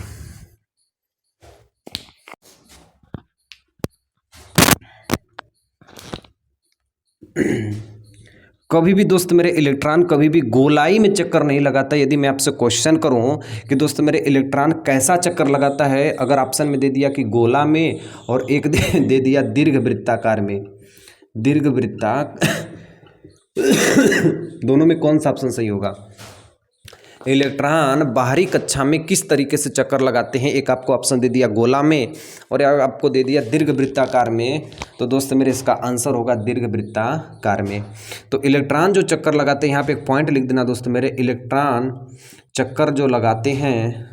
कभी भी दोस्त मेरे इलेक्ट्रॉन कभी भी गोलाई में चक्कर नहीं लगाता। यदि मैं आपसे क्वेश्चन करूं कि दोस्त मेरे इलेक्ट्रॉन कैसा चक्कर लगाता है, अगर ऑप्शन में दे दिया कि गोला में और एक दे दिया दीर्घ वृत्ताकार में, दीर्घ वृत्ता दोनों में कौन सा ऑप्शन सही होगा? इलेक्ट्रॉन बाहरी कक्षा में किस तरीके से चक्कर लगाते हैं, एक आपको ऑप्शन दे दिया गोला में और आपको दे दिया दीर्घ वृत्ताकार में, तो दोस्त मेरे इसका आंसर होगा दीर्घ वृत्ताकार में। तो इलेक्ट्रॉन जो चक्कर लगाते हैं, यहाँ पे एक पॉइंट लिख देना दोस्त मेरे, इलेक्ट्रॉन चक्कर जो लगाते हैं,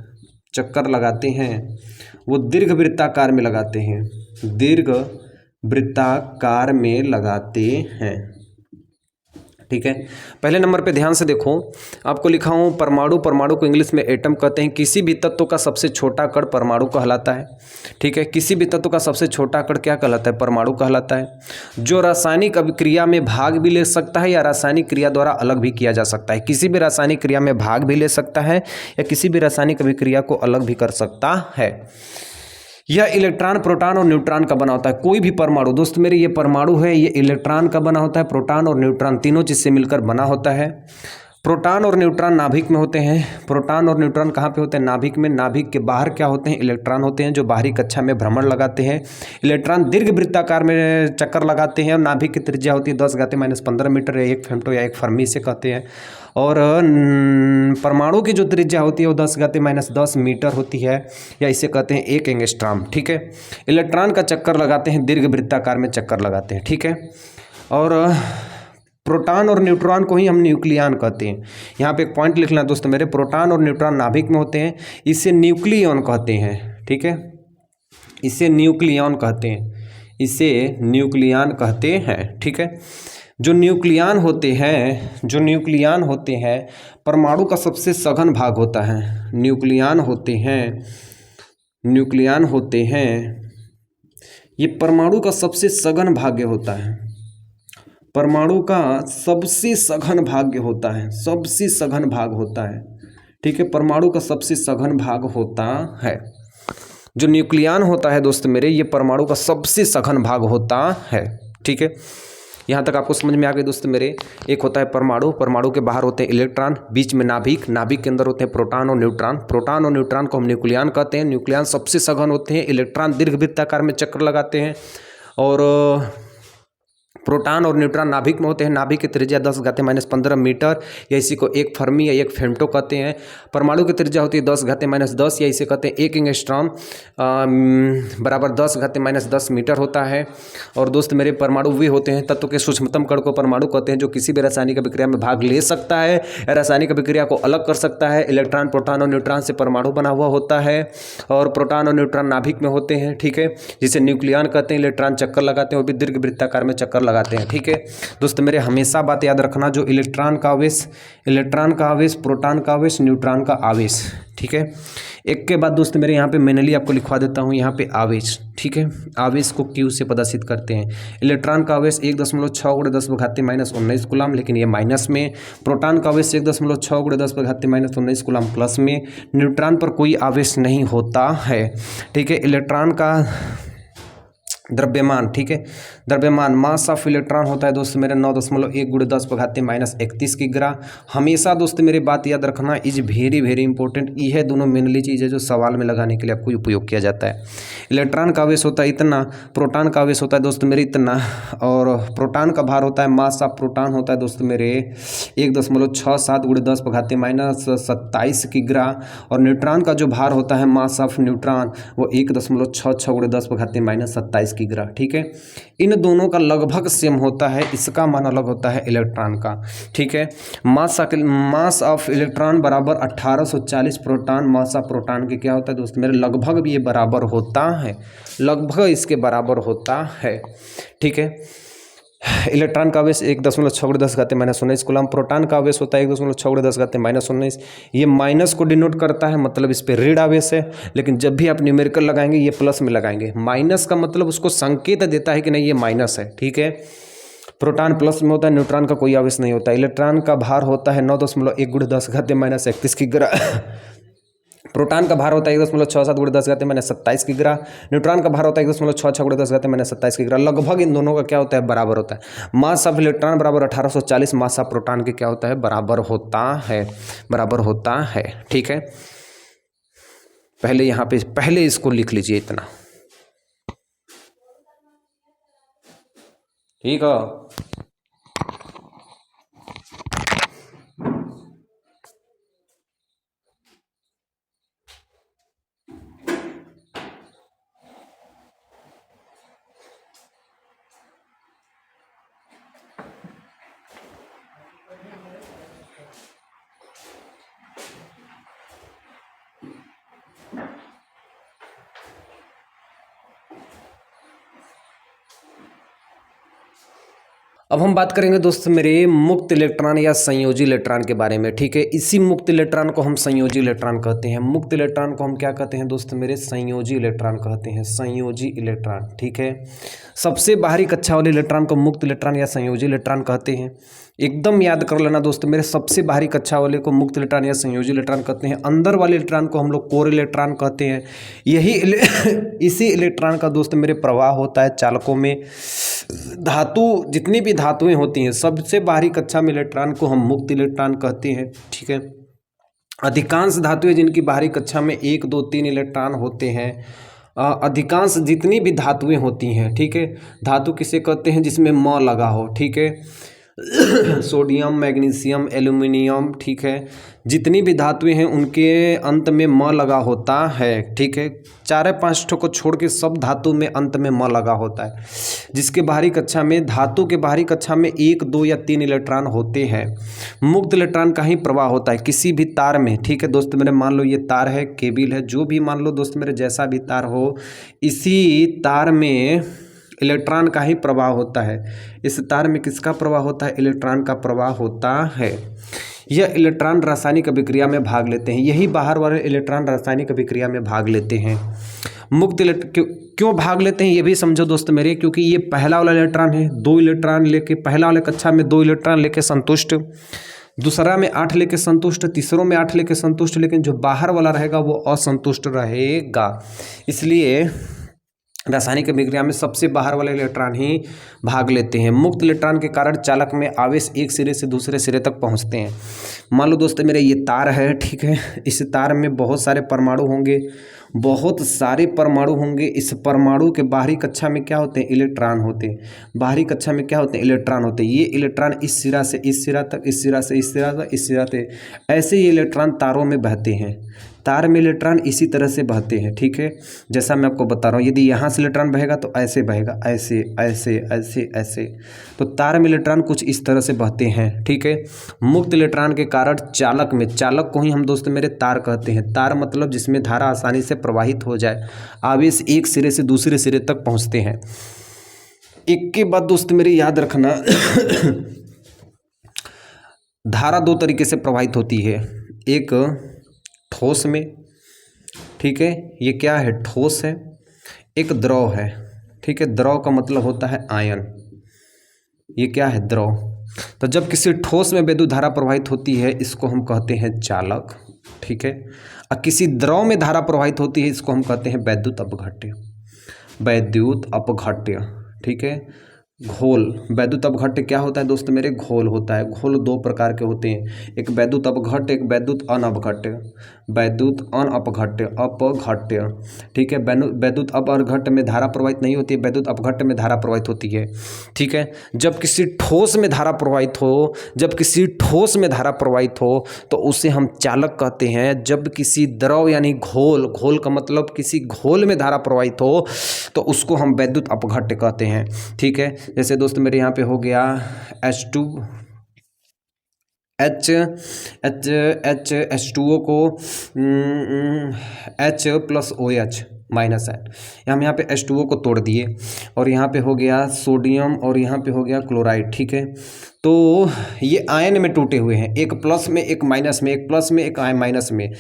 चक्कर लगाते हैं वो दीर्घ वृत्ताकार में लगाते हैं, दीर्घ वृत्ताकार में लगाते हैं, ठीक है। पहले नंबर पे ध्यान से देखो, आपको लिखा हूँ परमाणु, परमाणु को इंग्लिश में एटम कहते हैं। किसी भी तत्व का सबसे छोटा कण परमाणु कहलाता है, ठीक है। किसी भी तत्व का सबसे छोटा कण क्या कहलाता है? परमाणु कहलाता है। जो रासायनिक अभिक्रिया में भाग भी ले सकता है या रासायनिक क्रिया द्वारा अलग भी किया जा सकता है। किसी भी रासायनिक क्रिया में भाग भी ले सकता है या किसी भी रासायनिक अभिक्रिया को अलग भी कर सकता है। यह इलेक्ट्रॉन, प्रोटॉन और न्यूट्रॉन का बना होता है। कोई भी परमाणु दोस्त मेरे, ये परमाणु है, ये इलेक्ट्रॉन का बना होता है, प्रोटॉन और न्यूट्रॉन तीनों चीज़ से मिलकर बना होता है। प्रोटॉन और न्यूट्रॉन नाभिक में होते हैं। प्रोटॉन और न्यूट्रॉन कहाँ पे होते हैं? नाभिक में। नाभिक के बाहर क्या होते हैं? इलेक्ट्रॉन होते हैं जो बाहरी कक्षा में भ्रमण लगाते हैं। इलेक्ट्रॉन दीर्घ वृत्ताकार में चक्कर लगाते हैं और नाभिक की त्रिज्या होती है 10⁻⁻15 मीटर या 1 फेम्टो या 1 फर्मी से कहते हैं। और परमाणु की जो त्रिज्या होती है वो 10⁻10 मीटर होती है या इसे कहते हैं 1 एंगस्ट्रॉम, ठीक है। इलेक्ट्रॉन का चक्कर लगाते हैं, दीर्घ वृत्ताकार में चक्कर लगाते हैं, ठीक है। और प्रोटॉन और न्यूट्रॉन को ही हम न्यूक्लियन कहते हैं। यहाँ पे एक पॉइंट लिखना दोस्त मेरे, प्रोटॉन और न्यूट्रॉन नाभिक में होते हैं, इसे न्यूक्लियन कहते हैं, ठीक है। इसे न्यूक्लियन कहते हैं, इसे न्यूक्लियन कहते हैं, ठीक है। जो न्यूक्लियन होते हैं, जो न्यूक्लियन होते हैं परमाणु का सबसे सघन भाग होता है। न्यूक्लियन होते हैं, न्यूक्लियन होते हैं, ये परमाणु का सबसे सघन भाग होता है। परमाणु का सबसे सघन भाग होता है, सबसे सघन भाग होता है, ठीक है। परमाणु का सबसे सघन भाग होता है। जो न्यूक्लियन होता है दोस्त मेरे, ये परमाणु का सबसे सघन भाग होता है, ठीक है। यहाँ तक आपको समझ में आ गई दोस्त मेरे। एक होता है परमाणु, परमाणु के बाहर होते हैं इलेक्ट्रॉन, बीच में नाभिक, नाभिक के अंदर होते हैं प्रोटॉन और न्यूट्रॉन। प्रोटॉन और न्यूट्रॉन को हम न्यूक्लियन कहते हैं। न्यूक्लियन सबसे सघन होते हैं, इलेक्ट्रॉन दीर्घ वृत्ताकार में चक्कर लगाते हैं। और प्रोटॉन और न्यूट्रॉन नाभिक में होते हैं। नाभिक की त्रिज्या 10⁻15 मीटर या इसी को 1 फर्मी या 1 फेम्टो कहते हैं। परमाणु की त्रिज्या होती है 10⁻10 या इसे कहते हैं 1 एंगस्ट्रॉम बराबर 10⁻10 मीटर होता है। और दोस्त मेरे परमाणु वे होते हैं, तत्व के सूक्ष्मतम कण को परमाणु कहते हैं, जो किसी भी रासायनिक अभिक्रिया में भाग ले सकता है या रासायनिक अभिक्रिया को अलग कर सकता है। इलेक्ट्रॉन, प्रोटॉन और न्यूट्रॉन से परमाणु बना हुआ होता है और प्रोटॉन और न्यूट्रॉन नाभिक में होते हैं, ठीक है, जिसे न्यूक्लियन कहते हैं। इलेक्ट्रॉन चक्कर लगाते हैं, वो भी दीर्घ वृत्ताकार में चक्कर लगाते हैं, ठीक है। दोस्त मेरे हमेशा बात याद रखना, जो इलेक्ट्रॉन का आवेश, इलेक्ट्रॉन का आवेश, प्रोटॉन का आवेश, न्यूट्रॉन का आवेश, ठीक है। एक के बाद दोस्त मेरे यहाँ पे मैनुअली आपको लिखवा देता हूँ, यहाँ पे आवेश, ठीक है। आवेश को क्यू से प्रदर्शित करते हैं। इलेक्ट्रॉन का आवेश 1.6 × 10⁻19 कूलम, लेकिन ये माइनस में। प्रोटॉन का आवेश 1.6 × 10⁻19 कूलम प्लस में। न्यूट्रॉन पर कोई आवेश नहीं होता है, ठीक है। इलेक्ट्रॉन का द्रव्यमान, ठीक है। द्रव्यमान मास ऑफ इलेक्ट्रॉन होता है दोस्त मेरे 9.1 × 10⁻³ की ग्रा। हमेशा दोस्त मेरे बात याद रखना, इज वेरी वेरी इंपॉर्टेंट। ये दोनों मेनली चीज़ें जो सवाल में लगाने के लिए आपको उपयोग किया जाता है। इलेक्ट्रॉन का आवेश होता है इतना, प्रोटॉन का आवेश होता है दोस्त मेरे इतना, और प्रोटॉन का भार होता है, मास ऑफ प्रोटॉन होता है दोस्त मेरे 1.67 × 10⁻27 की ग्रा। और न्यूट्रॉन का जो भार होता है, मास ऑफ न्यूट्रॉन, वो 1.66 × 10⁻27 की ग्रा, ठीक है। इन दोनों का लगभग सेम होता है, इसका मान अलग होता है इलेक्ट्रॉन का, ठीक है। मास ऑफ इलेक्ट्रॉन बराबर 1840 प्रोटॉन, मास ऑफ प्रोटॉन के क्या होता है दोस्त मेरे, लगभग भी ये बराबर होता है, लगभग इसके बराबर होता है, ठीक है। इलेक्ट्रॉन का आवेश 1.6 × 10⁻19 कूलम, प्रोटॉन का आवेश होता है 1.6 × 10⁻19। ये माइनस को डिनोट करता है, मतलब इस पे ऋण आवेश है, लेकिन जब भी आप न्यूमेरिकल लगाएंगे ये प्लस में लगाएंगे। माइनस का मतलब उसको संकेत देता है कि नहीं ये माइनस है, ठीक है। प्रोटॉन प्लस में होता है, न्यूट्रॉन का कोई आवेश नहीं होता। इलेक्ट्रॉन का भार होता है 9.1 × 10⁻31 की ग्रा। प्रोटॉन का भार होता है 1.67 × 10⁻27 की ग्रा। न्यूट्रॉन का भार होता है 1.66 × 10⁻27 की ग्रा। लगभग इन दोनों का क्या होता है, बराबर होता है। मास ऑफ इलेक्ट्रॉन बराबर 1840, मास ऑफ प्रोटॉन के क्या होता है, बराबर होता है, बराबर होता है, ठीक है। पहले यहाँ पे पहले इसको लिख लीजिए इतना, ठीक है। अब हम बात करेंगे दोस्त मेरे मुक्त इलेक्ट्रॉन या संयोजी इलेक्ट्रॉन के बारे में, ठीक है। इसी मुक्त इलेक्ट्रॉन को हम संयोजी इलेक्ट्रॉन कहते हैं। मुक्त इलेक्ट्रॉन को हम क्या कहते हैं दोस्त मेरे, संयोजी इलेक्ट्रॉन कहते हैं, संयोजी इलेक्ट्रॉन, ठीक है। सबसे बाहरी कक्षा वाले इलेक्ट्रॉन को मुक्त इलेक्ट्रॉन या संयोजी इलेक्ट्रॉन कहते हैं। एकदम याद कर लेना दोस्त मेरे, सबसे बाहरी कक्षा वाले को मुक्त इलेक्ट्रॉन या संयोजी इलेक्ट्रॉन कहते हैं। अंदर वाले इलेक्ट्रॉन को हम लोग कोर इलेक्ट्रॉन कहते हैं। यही इसी इलेक्ट्रॉन का दोस्त मेरे प्रवाह होता है चालकों में। धातु, जितनी भी धातुएं होती हैं, सबसे बाहरी कक्षा में इलेक्ट्रॉन को हम मुक्त इलेक्ट्रॉन कहते हैं, ठीक है। अधिकांश धातुएं जिनकी बाहरी कक्षा में 1, 2, 3 इलेक्ट्रॉन होते हैं, अधिकांश जितनी भी धातुएं होती हैं, ठीक है। धातु किसे कहते हैं, जिसमें म लगा हो, ठीक है। सोडियम, मैग्नीशियम, एल्यूमिनियम, ठीक है। जितनी भी धातुएं हैं उनके अंत में म लगा होता है, ठीक है। 4-5 ठो को छोड़ के सब धातु में अंत में म लगा होता है। जिसके बाहरी कक्षा में, धातु के बाहरी कक्षा में 1, 2 या 3 इलेक्ट्रॉन होते हैं। मुक्त इलेक्ट्रॉन का ही प्रवाह होता है किसी भी तार में, ठीक है दोस्त मेरे। मान लो ये तार है, केबल है, जो भी मान लो दोस्त मेरे, जैसा भी तार हो, इसी तार में इलेक्ट्रॉन का ही प्रवाह होता है। इस तार में किसका प्रवाह होता है, इलेक्ट्रॉन का प्रवाह होता है। यह इलेक्ट्रॉन रासायनिक अभिक्रिया में भाग लेते हैं। यही बाहर वाले इलेक्ट्रॉन रासायनिक अभिक्रिया में भाग लेते हैं। मुक्त क्यों भाग लेते हैं ये भी समझो दोस्त मेरे, क्योंकि ये पहला वाला इलेक्ट्रॉन है, 2 इलेक्ट्रॉन लेके, पहला वाले कक्षा में 2 इलेक्ट्रॉन लेके संतुष्ट, दूसरा में 8 लेके संतुष्ट, तीसरों में 8 लेके संतुष्ट, लेकिन जो बाहर वाला रहेगा वो असंतुष्ट रहेगा। इसलिए रासायनिक अभिक्रिया में सबसे बाहर वाले इलेक्ट्रॉन ही भाग लेते हैं। मुक्त इलेक्ट्रॉन के कारण चालक में आवेश एक सिरे से दूसरे सिरे तक पहुंचते हैं। मान लो दोस्तों मेरे ये तार है, ठीक है। इस तार में बहुत सारे परमाणु होंगे, बहुत सारे परमाणु होंगे। इस परमाणु के बाहरी कक्षा में क्या होते हैं, इलेक्ट्रॉन होते हैं। बाहरी कक्षा में क्या होते हैं, इलेक्ट्रॉन होते हैं। ये इलेक्ट्रॉन इस सिरा से इस सिरा तक, इस सिरा से इस सिरा तक, इस सिरा से, ऐसे ये इलेक्ट्रॉन तारों में बहते हैं। तार में इलेक्ट्रॉन इसी तरह से बहते हैं, ठीक है। जैसा मैं आपको बता रहा हूँ, यदि यहाँ से इलेक्ट्रॉन बहेगा तो ऐसे बहेगा, ऐसे ऐसे ऐसे ऐसे। तो तार में इलेक्ट्रॉन कुछ इस तरह से बहते हैं, ठीक है। मुक्त इलेक्ट्रॉन के कारण चालक में, चालक को ही हम दोस्त मेरे तार कहते हैं। तार मतलब जिसमें धारा आसानी से प्रवाहित हो जाए, आवेश एक सिरे से दूसरे सिरे तक पहुँचते हैं। एक के बाद दोस्त मेरे याद रखना, धारा 2 तरीके से प्रवाहित होती है। एक ठोस में, ठीक है, ये क्या है, ठोस है। एक द्रव है, ठीक है। द्रव का मतलब होता है आयन। ये क्या है, द्रव। तो जब किसी ठोस में विद्युत धारा प्रवाहित होती है, इसको हम कहते हैं चालक, ठीक है। और किसी द्रव में धारा प्रवाहित होती है, इसको हम कहते हैं वैद्युत अपघट्य। वैद्युत अपघट्य, ठीक है। घोल, वैद्युत अपघट्य क्या होता है दोस्त मेरे? घोल होता है। घोल दो प्रकार के होते हैं, एक वैद्युत अपघट्य, एक वैद्युत अनअपघट्य। वैद्युत अनअपघट्य, अपघट्य, ठीक है। वैद्युत अपघट्य में धारा प्रवाहित नहीं होती है, वैद्युत अपघट्य में धारा प्रवाहित होती है, ठीक है। जब किसी ठोस में धारा प्रवाहित हो, जब किसी ठोस में धारा प्रवाहित हो तो उसे हम चालक कहते हैं। जब किसी द्रव यानी घोल, घोल का मतलब किसी घोल में धारा प्रवाहित हो तो उसको हम वैद्युत अपघट्य कहते हैं, ठीक है। जैसे दोस्त मेरे यहाँ पे हो गया H2O को H+OH माइनस है, हम यहाँ पे H2O को तोड़ दिए और यहाँ पे हो गया सोडियम और यहाँ पे हो गया क्लोराइड, ठीक है। तो ये आयन में टूटे हुए हैं, एक प्लस में एक माइनस में, एक प्लस में एक माइनस में।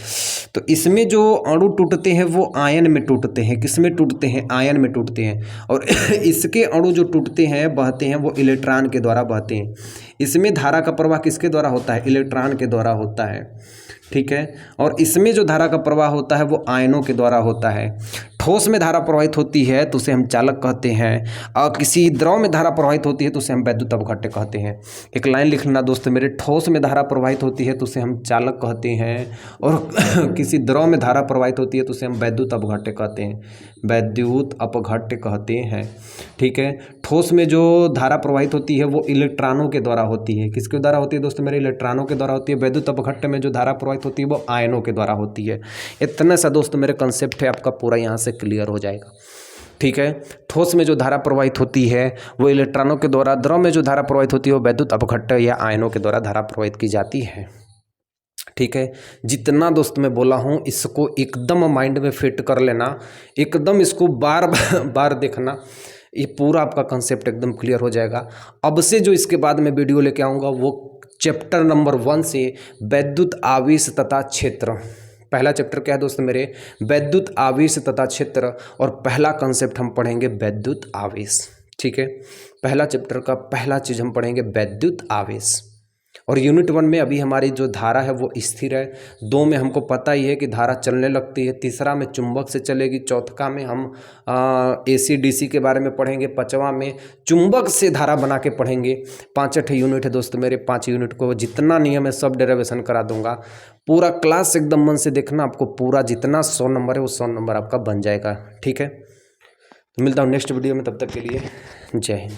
तो इसमें जो अणु टूटते हैं वो आयन में टूटते हैं। किस में टूटते हैं? आयन में टूटते हैं। और इसके अणु जो टूटते हैं, बहते हैं, वो इलेक्ट्रॉन के द्वारा बहते हैं। इसमें धारा का प्रवाह किसके द्वारा होता है? इलेक्ट्रॉन के द्वारा होता है, ठीक है। और इसमें जो धारा का प्रवाह होता है वो आयनों के द्वारा होता है। ठोस में धारा प्रवाहित होती है तो उसे हम चालक कहते हैं, और किसी द्रव में धारा प्रवाहित होती है तो उसे हम वैद्युत अपघट्य कहते हैं। एक लाइन लिख लेना दोस्त मेरे, ठोस में धारा प्रवाहित होती है तो उसे हम चालक कहते हैं, और किसी द्रव में धारा प्रवाहित होती है तो उसे हम वैद्युत अपघट्य कहते हैं, वैद्युत अपघट्य कहते हैं, ठीक है। ठोस में जो धारा प्रवाहित होती है वो इलेक्ट्रॉनों के द्वारा होती है। किसके द्वारा होती है दोस्त मेरे? इलेक्ट्रॉनों के द्वारा होती है। वैद्युत अपघट्य में जो धारा प्रवाहित होती है वो आयनों के द्वारा होती है। इतना सा दोस्त मेरे कंसेप्ट है, आपका पूरा यहाँ से क्लियर हो जाएगा, ठीक है। ठोस में जो धारा प्रवाहित होती है वो इलेक्ट्रॉनों के द्वारा, द्रव में जो धारा प्रवाहित होती है वो वैद्युत अपघट्य या आयनों के द्वारा धारा प्रवाहित की जाती है, ठीक है। जितना दोस्त मैं बोला हूँ इसको एकदम माइंड में फिट कर लेना, एकदम इसको बार बार देखना, ये पूरा आपका कंसेप्ट एकदम क्लियर हो जाएगा। अब से जो इसके बाद मैं वीडियो लेके आऊँगा वो चैप्टर नंबर 1 से वैद्युत आवेश तथा क्षेत्र। पहला चैप्टर क्या है दोस्त मेरे? वैद्युत आवेश तथा क्षेत्र। और पहला कंसेप्ट हम पढ़ेंगे वैद्युत आवेश, ठीक है। पहला चैप्टर का पहला चीज़ हम पढ़ेंगे वैद्युत आवेश। और यूनिट 1 में अभी हमारी जो धारा है वो स्थिर है। 2 में हमको पता ही है कि धारा चलने लगती है। तीसरा में चुंबक से चलेगी। चौथा में हम AC DC के बारे में पढ़ेंगे। 5वां में चुंबक से धारा बना के पढ़ेंगे। 5 यूनिट है दोस्त मेरे। 5 यूनिट को जितना नियम है सब डेरिवेशन करा दूंगा। पूरा क्लास एकदम मन से देखना, आपको पूरा जितना 100 नंबर है वो 100 नंबर आपका बन जाएगा, ठीक है। तो मिलता हूँ नेक्स्ट वीडियो में, तब तक के लिए जय हिंद।